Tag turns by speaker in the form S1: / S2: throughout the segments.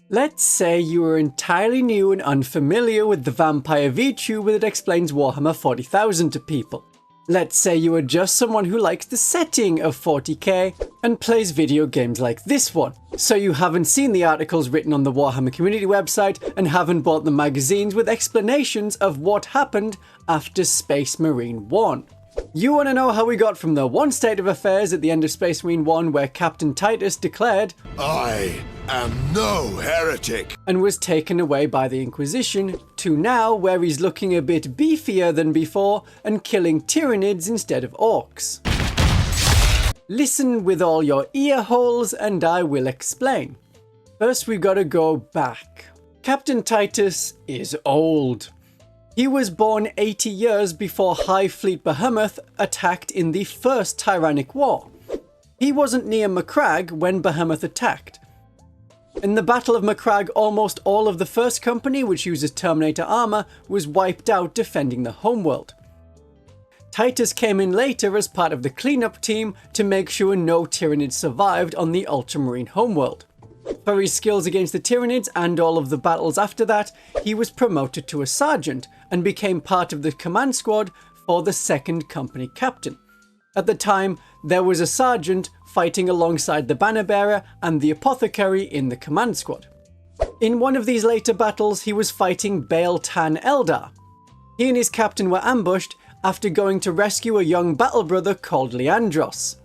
S1: Let's say you are entirely new and unfamiliar with the vampire Vtuber that explains Warhammer 40,000 to people. Let's say you are just someone who likes the setting of 40k and plays video games like this one. So you haven't seen the articles written on the Warhammer community website and haven't bought the magazines with explanations of what happened after Space Marine 1. You want to know how we got from the one state of affairs at the end of Space Marine 1 where Captain Titus declared,
S2: "I am no heretic,"
S1: and was taken away by the Inquisition, to now where he's looking a bit beefier than before and killing Tyranids instead of orcs. Listen with all your ear holes and I will explain. First we gotta go back. Captain Titus is old. He was born 80 years before High Fleet Behemoth attacked in the First Tyrannic War. He wasn't near Macragge when Behemoth attacked. In the Battle of Macragge, almost all of the First Company, which uses Terminator armor, was wiped out defending the homeworld. Titus came in later as part of the cleanup team to make sure no Tyranids survived on the Ultramarine homeworld. For his skills against the Tyranids and all of the battles after that, he was promoted to a sergeant and became part of the command squad for the 2nd Company captain. At the time, there was a sergeant fighting alongside the banner bearer and the apothecary in the command squad. In one of these later battles, he was fighting Baal Tan Eldar. He and his captain were ambushed after going to rescue a young battle brother called Leandros.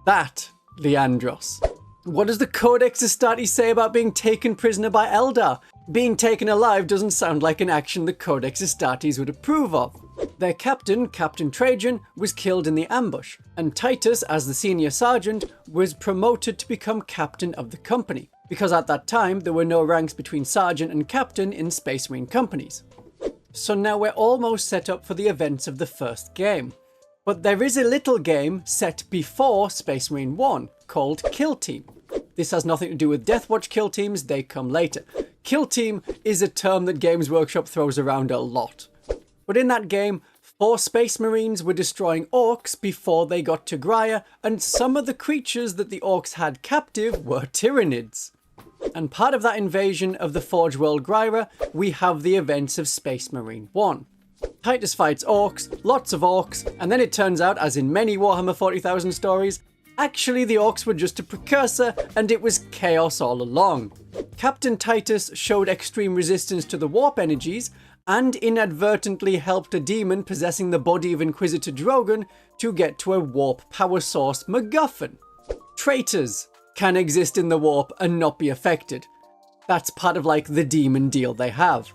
S1: That Leandros. What does the Codex Astartes say about being taken prisoner by Eldar? Being taken alive doesn't sound like an action the Codex Astartes would approve of. Their captain, Captain Trajan, was killed in the ambush, and Titus, as the senior sergeant, was promoted to become captain of the company, because at that time there were no ranks between sergeant and captain in Space Marine companies. So now we're almost set up for the events of the first game. But there is a little game set before Space Marine 1 called Kill Team. This has nothing to do with Deathwatch kill teams, they come later. Kill Team is a term that Games Workshop throws around a lot. But in that game, 4 Space Marines were destroying orcs before they got to Graia, and some of the creatures that the orcs had captive were Tyranids. And part of that invasion of the Forge World Graia, we have the events of Space Marine 1. Titus fights orcs, lots of orcs, and then it turns out, as in many Warhammer 40,000 stories, actually the orcs were just a precursor and it was chaos all along. Captain Titus showed extreme resistance to the warp energies and inadvertently helped a demon possessing the body of Inquisitor Drogon to get to a warp power source MacGuffin. Traitors can exist in the warp and not be affected. That's part of like the demon deal they have.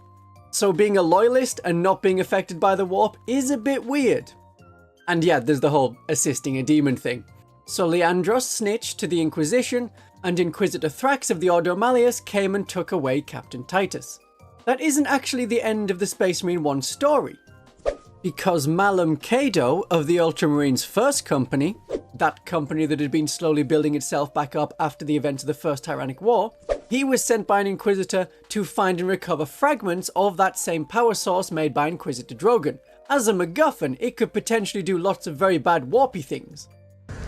S1: So being a loyalist and not being affected by the warp is a bit weird. And yeah, there's the whole assisting a demon thing. So Leandros snitched to the Inquisition, and Inquisitor Thrax of the Ordo Malleus came and took away Captain Titus. That isn't actually the end of the Space Marine 1 story, because malum Credo of the Ultramarines' First Company, that company that had been slowly building itself back up after the events of the First Tyrannic War, he was sent by an Inquisitor to find and recover fragments of that same power source made by Inquisitor Drogon. As a MacGuffin, it could potentially do lots of very bad warpy things.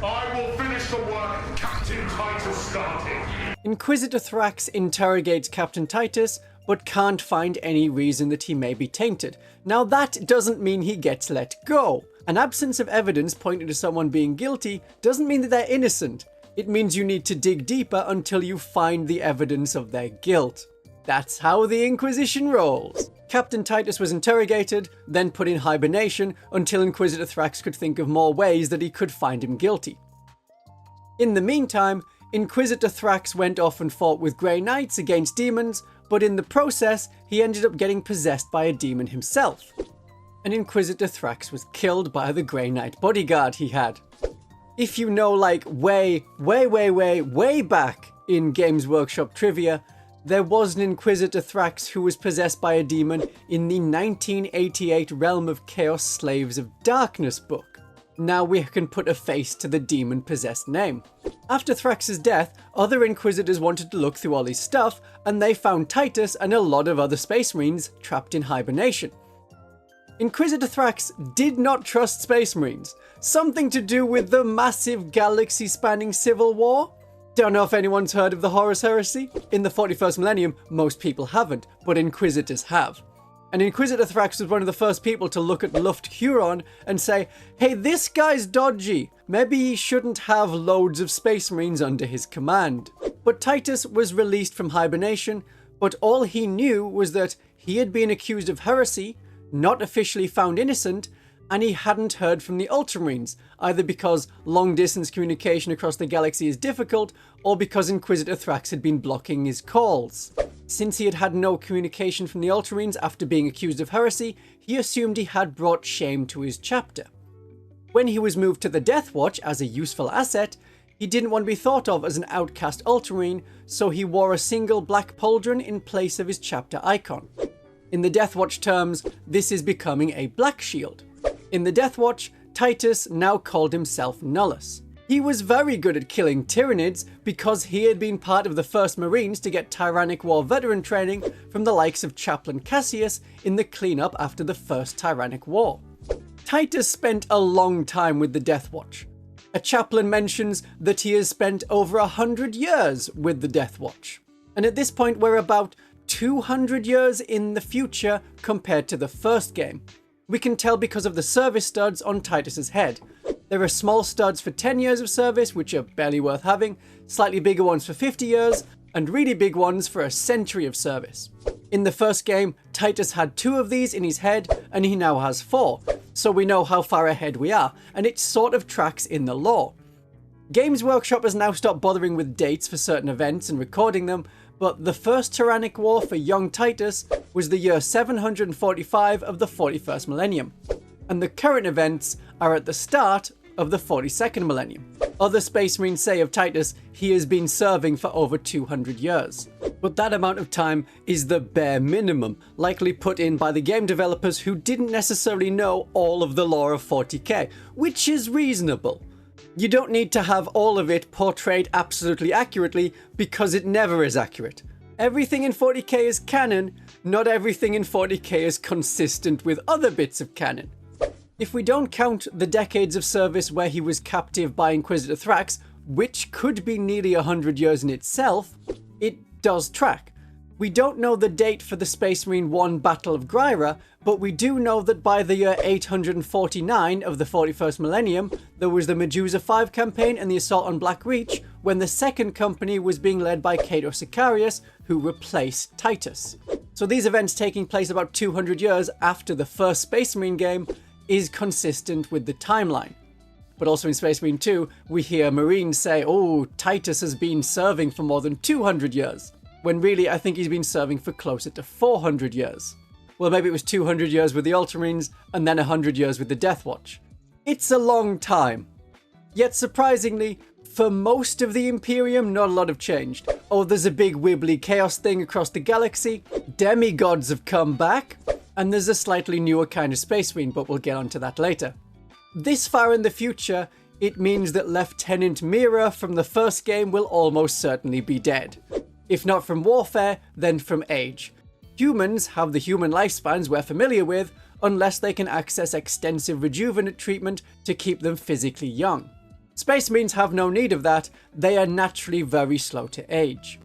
S3: I will finish the work Captain Titus started.
S1: Inquisitor Thrax interrogates Captain Titus, but can't find any reason that he may be tainted. Now that doesn't mean he gets let go. An absence of evidence pointing to someone being guilty doesn't mean that they're innocent. It means you need to dig deeper until you find the evidence of their guilt. That's how the Inquisition rolls. Captain Titus was interrogated, then put in hibernation until Inquisitor Thrax could think of more ways that he could find him guilty. In the meantime, Inquisitor Thrax went off and fought with Grey Knights against demons, but in the process, he ended up getting possessed by a demon himself. And Inquisitor Thrax was killed by the Grey Knight bodyguard he had. If you know, like, way back in Games Workshop trivia, there was an Inquisitor Thrax who was possessed by a demon in the 1988 Realm of Chaos Slaves of Darkness book. Now we can put a face to the demon-possessed name. After Thrax's death, other Inquisitors wanted to look through all his stuff, and they found Titus and a lot of other Space Marines trapped in hibernation. Inquisitor Thrax did not trust Space Marines, something to do with the massive galaxy-spanning civil war? Don't know if anyone's heard of the Horus Heresy. In the 41st millennium, most people haven't, but Inquisitors have. And Inquisitor Thrax was one of the first people to look at Luft Huron and say, hey, this guy's dodgy. Maybe he shouldn't have loads of Space Marines under his command. But Titus was released from hibernation, but all he knew was that he had been accused of heresy, not officially found innocent, and he hadn't heard from the Ultramarines, either because long-distance communication across the galaxy is difficult, or because Inquisitor Thrax had been blocking his calls. Since he had had no communication from the Ultramarines after being accused of heresy, he assumed he had brought shame to his chapter. When he was moved to the Deathwatch as a useful asset, he didn't want to be thought of as an outcast Ultramarine, so he wore a single black pauldron in place of his chapter icon. In the Deathwatch terms, this is becoming a black shield. In the Deathwatch, Titus now called himself Nullus. He was very good at killing Tyranids because he had been part of the first Marines to get Tyrannic War veteran training from the likes of Chaplain Cassius in the cleanup after the first Tyrannic War. Titus spent a long time with the Deathwatch. A chaplain mentions that he has spent over 100 years with the Deathwatch. And at this point we're about 200 years in the future compared to the first game. We can tell because of the service studs on Titus's head. There are small studs for 10 years of service, which are barely worth having, slightly bigger ones for 50 years, and really big ones for a century of service. In the first game, Titus had 2 of these in his head, and he now has 4, so we know how far ahead we are, and it sort of tracks in the lore. Games Workshop has now stopped bothering with dates for certain events and recording them, but the first Tyrannic War for young Titus was the year 745 of the 41st millennium, and the current events are at the start of the 42nd millennium. Other Space Marines say of Titus, he has been serving for over 200 years. But that amount of time is the bare minimum, likely put in by the game developers who didn't necessarily know all of the lore of 40k, which is reasonable. You don't need to have all of it portrayed absolutely accurately, because it never is accurate. Everything in 40k is canon, not everything in 40k is consistent with other bits of canon. If we don't count the decades of service where he was captive by Inquisitor Thrax, which could be nearly 100 years in itself, it does track. We don't know the date for the Space Marine 1 Battle of Gryra, but we do know that by the year 849 of the 41st millennium, there was the Medusa 5 campaign and the assault on Black Reach, when the second company was being led by Cato Sicarius, who replaced Titus. So these events taking place about 200 years after the first Space Marine game is consistent with the timeline. But also in Space Marine 2, we hear Marines say, oh, Titus has been serving for more than 200 years, when really I think he's been serving for closer to 400 years. Well, maybe it was 200 years with the Ultramarines, and then 100 years with the Deathwatch. It's a long time. Yet surprisingly, for most of the Imperium, not a lot have changed. Oh, there's a big wibbly chaos thing across the galaxy, demigods have come back, and there's a slightly newer kind of Space Marine, but we'll get onto that later. This far in the future, it means that Lieutenant Mira from the first game will almost certainly be dead. If not from warfare, then from age. Humans have the human lifespans we're familiar with, unless they can access extensive rejuvenate treatment to keep them physically young. Space Marines have no need of that, they are naturally very slow to age.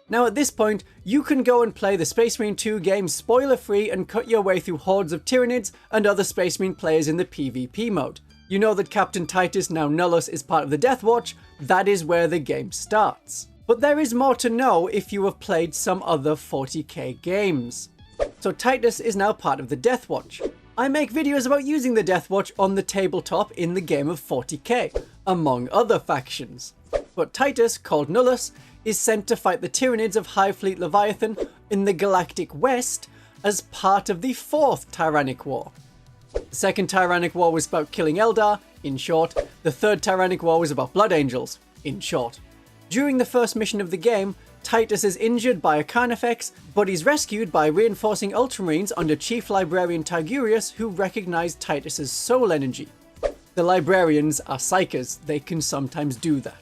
S1: Now at this point, you can go and play the Space Marine 2 game spoiler free and cut your way through hordes of Tyranids and other Space Marine players in the PvP mode. You know that Captain Titus, now Nullus, is part of the Deathwatch, that is where the game starts. But there is more to know if you have played some other 40k games. So Titus is now part of the Deathwatch. I make videos about using the Deathwatch on the tabletop in the game of 40k, among other factions. But Titus, called Nullus, is sent to fight the Tyranids of Hive Fleet Leviathan in the Galactic West as part of the 4th Tyrannic War. The 2nd Tyrannic War was about killing Eldar, in short. The 3rd Tyrannic War was about Blood Angels, in short. During the first mission of the game, Titus is injured by a Carnifex, but he's rescued by reinforcing Ultramarines under Chief Librarian Tigurius, who recognized Titus's soul energy. The Librarians are psychers, they can sometimes do that.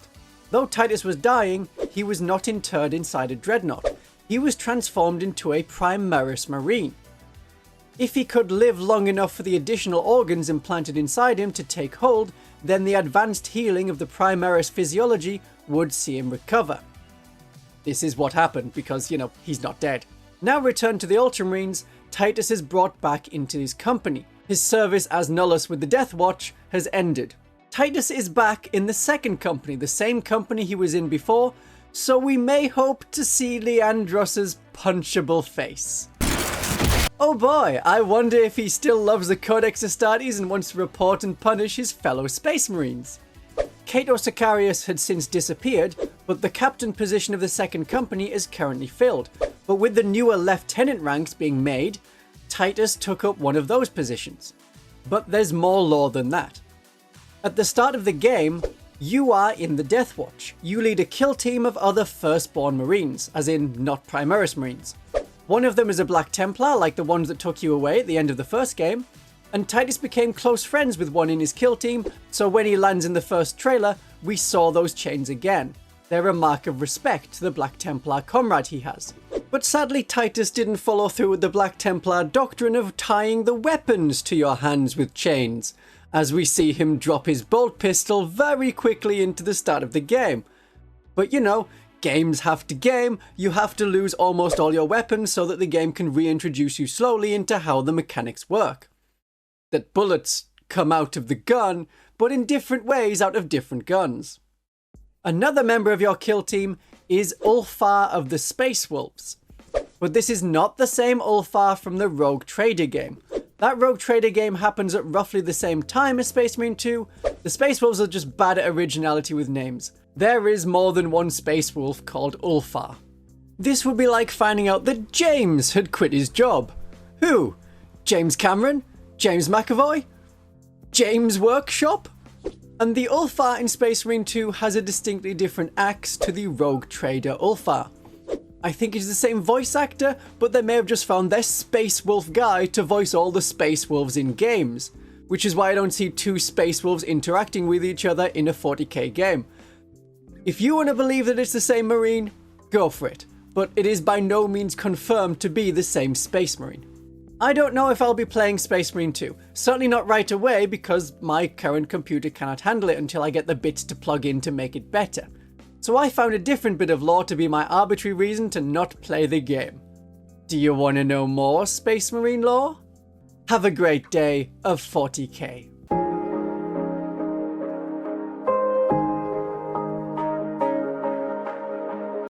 S1: Though Titus was dying, he was not interred inside a dreadnought. He was transformed into a Primaris Marine. If he could live long enough for the additional organs implanted inside him to take hold, then the advanced healing of the Primaris physiology would see him recover. This is what happened because, he's not dead. Now returned to the Ultramarines, Titus is brought back into his company. His service as Nullus with the Deathwatch has ended. Titus is back in the second company, the same company he was in before, so we may hope to see Leandros's punchable face. Oh boy, I wonder if he still loves the Codex Astartes and wants to report and punish his fellow Space Marines. Cato Sicarius had since disappeared, but the captain position of the second company is currently filled. But with the newer lieutenant ranks being made, Titus took up one of those positions. But there's more lore than that. At the start of the game, you are in the Deathwatch. You lead a kill team of other Firstborn Marines, as in not Primaris Marines. One of them is a Black Templar, like the ones that took you away at the end of the first game, and Titus became close friends with one in his kill team, so when he lands in the first trailer, we saw those chains again. They're a mark of respect to the Black Templar comrade he has. But sadly, Titus didn't follow through with the Black Templar doctrine of tying the weapons to your hands with chains, as we see him drop his bolt pistol very quickly into the start of the game. But games have to game, you have to lose almost all your weapons so that the game can reintroduce you slowly into how the mechanics work. That bullets come out of the gun, but in different ways out of different guns. Another member of your kill team is Ulfar of the Space Wolves. But this is not the same Ulfar from the Rogue Trader game. That Rogue Trader game happens at roughly the same time as Space Marine 2. The Space Wolves are just bad at originality with names. There is more than one Space Wolf called Ulfar. This would be like finding out that James had quit his job. Who? James Cameron? James McAvoy? James Workshop? And the Ulfar in Space Marine 2 has a distinctly different axe to the Rogue Trader Ulfar. I think it's the same voice actor, but they may have just found their Space Wolf guy to voice all the Space Wolves in games, which is why I don't see two Space Wolves interacting with each other in a 40k game. If you want to believe that it's the same Marine, go for it, but it is by no means confirmed to be the same Space Marine. I don't know if I'll be playing Space Marine 2, certainly not right away because my current computer cannot handle it until I get the bits to plug in to make it better. So I found a different bit of lore to be my arbitrary reason to not play the game. Do you want to know more Space Marine lore? Have a great day of 40k.